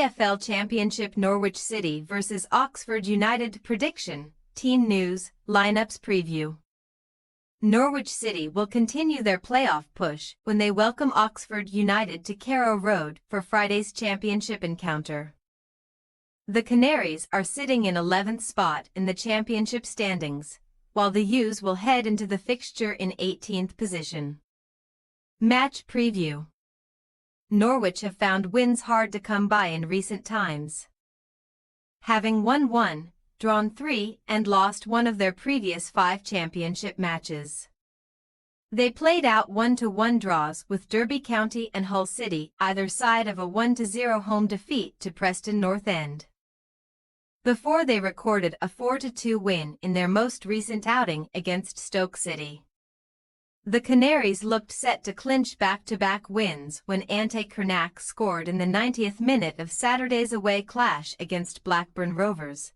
EFL Championship Norwich City vs Oxford United prediction, team news, lineups preview. Norwich City will continue their playoff push when they welcome Oxford United to Carrow Road for Friday's championship encounter. The Canaries are sitting in 11th spot in the championship standings, while the U's will head into the fixture in 18th position. Match preview. Norwich have found wins hard to come by in recent times, having won 1, drawn 3, and lost 1 of their previous 5 championship matches. They played out 1-1 draws with Derby County and Hull City, either side of a 1-0 home defeat to Preston North End, before they recorded a 4-2 win in their most recent outing against Stoke City. The Canaries looked set to clinch back-to-back wins when Ante Kernak scored in the 90th minute of Saturday's away clash against Blackburn Rovers,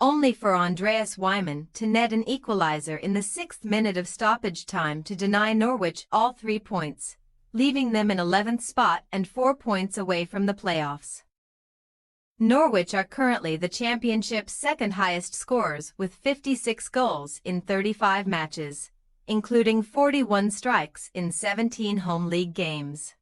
only for Andreas Wyman to net an equaliser in the 6th minute of stoppage time to deny Norwich all 3 points, leaving them in 11th spot and 4 points away from the playoffs. Norwich are currently the championship's second highest scorers with 56 goals in 35 matches, including 41 strikes in 17 home league games.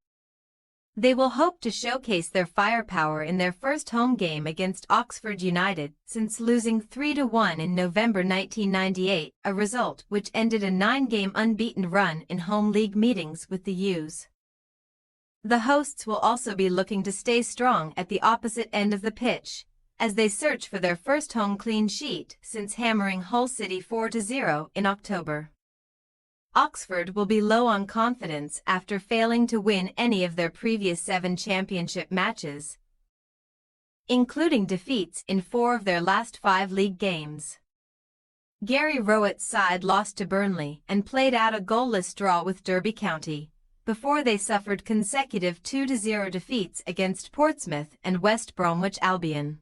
They will hope to showcase their firepower in their first home game against Oxford United since losing 3-1 in November 1998, a result which ended a 9-game unbeaten run in home league meetings with the U's. The hosts will also be looking to stay strong at the opposite end of the pitch, as they search for their first home clean sheet since hammering Hull City 4-0 in October. Oxford will be low on confidence after failing to win any of their previous 7 championship matches, including defeats in 4 of their last 5 league games. Gary Rowett's side lost to Burnley and played out a goalless draw with Derby County, before they suffered consecutive 2-0 defeats against Portsmouth and West Bromwich Albion.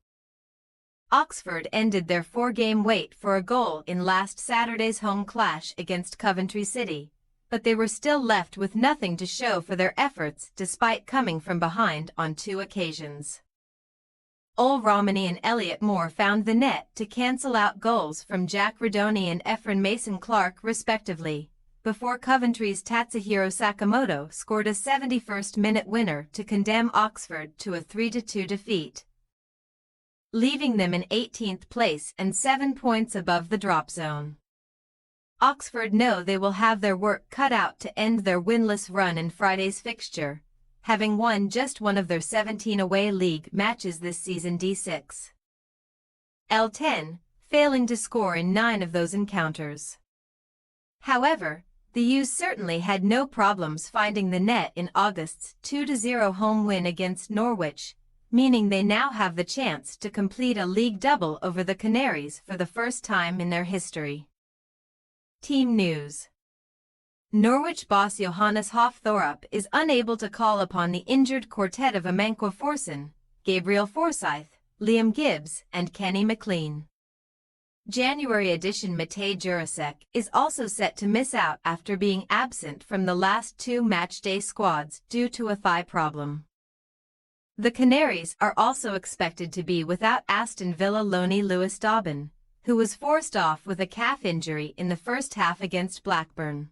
Oxford ended their 4-game wait for a goal in last Saturday's home clash against Coventry City, but they were still left with nothing to show for their efforts despite coming from behind on 2 occasions. Ol Romani and Elliot Moore found the net to cancel out goals from Jack Redoni and Efren Mason-Clark respectively, before Coventry's Tatsuhiro Sakamoto scored a 71st-minute winner to condemn Oxford to a 3-2 defeat, leaving them in 18th place and 7 points above the drop zone. Oxford know they will have their work cut out to end their winless run in Friday's fixture, having won just 1 of their 17 away league matches this season D6. L10, failing to score in 9 of those encounters. However, the U's certainly had no problems finding the net in August's 2-0 home win against Norwich, meaning they now have the chance to complete a league double over the Canaries for the first time in their history. Team news. Norwich boss Johannes Hofthorpe is unable to call upon the injured quartet of Amankwa Forson, Gabriel Forsyth, Liam Gibbs, and Kenny McLean. January edition Matej Jurasek is also set to miss out after being absent from the last 2 matchday squads due to a thigh problem. The Canaries are also expected to be without Aston Villa loanee Lewis Dobbin, who was forced off with a calf injury in the first half against Blackburn.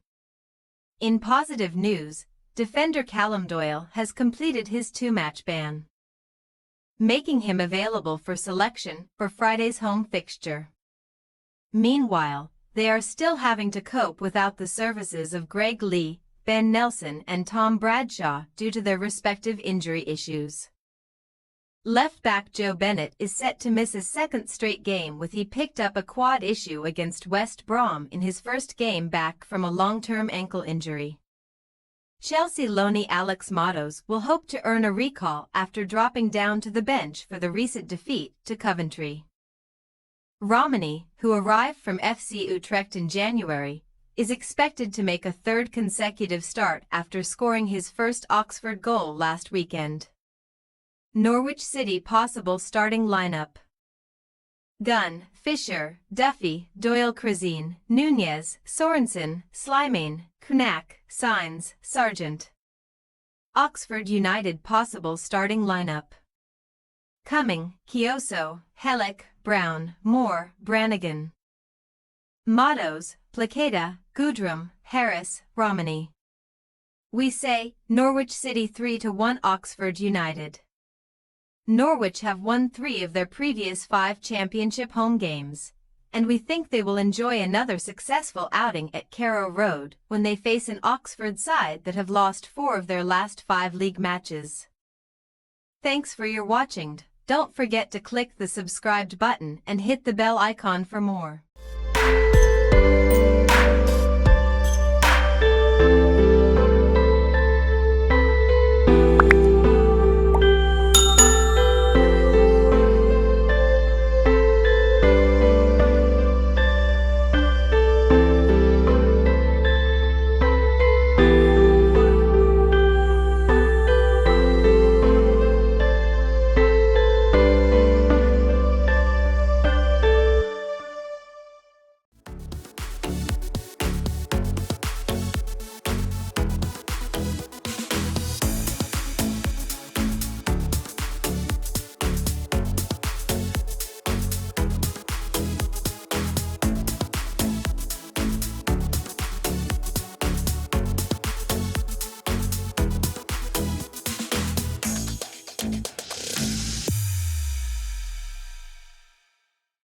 In positive news, defender Callum Doyle has completed his 2-match ban, making him available for selection for Friday's home fixture. Meanwhile, they are still having to cope without the services of Greg Lee, Ben Nelson and Tom Bradshaw due to their respective injury issues. Left-back Joe Bennett is set to miss his 2nd straight game with he picked up a quad issue against West Brom in his first game back from a long-term ankle injury. Chelsea loanee Alex Matos will hope to earn a recall after dropping down to the bench for the recent defeat to Coventry. Romani, who arrived from FC Utrecht in January, is expected to make a 3rd consecutive start after scoring his first Oxford goal last weekend. Norwich City possible starting lineup. Gunn, Fisher, Duffy, Doyle Krazine, Nunez, Sorensen, Slimane, Kernak, Sainz, Sargent. Oxford United possible starting lineup. Cumming, Kioso, Hellick, Brown, Moore, Brannigan. Mottos, Placata, Goodrum, Harris, Romani. We say, Norwich City 3-1 Oxford United. Norwich have won 3 of their previous 5 championship home games, and we think they will enjoy another successful outing at Carrow Road when they face an Oxford side that have lost 4 of their last 5 league matches. Thanks for your watching. Don't forget to click the subscribed button and hit the bell icon for more.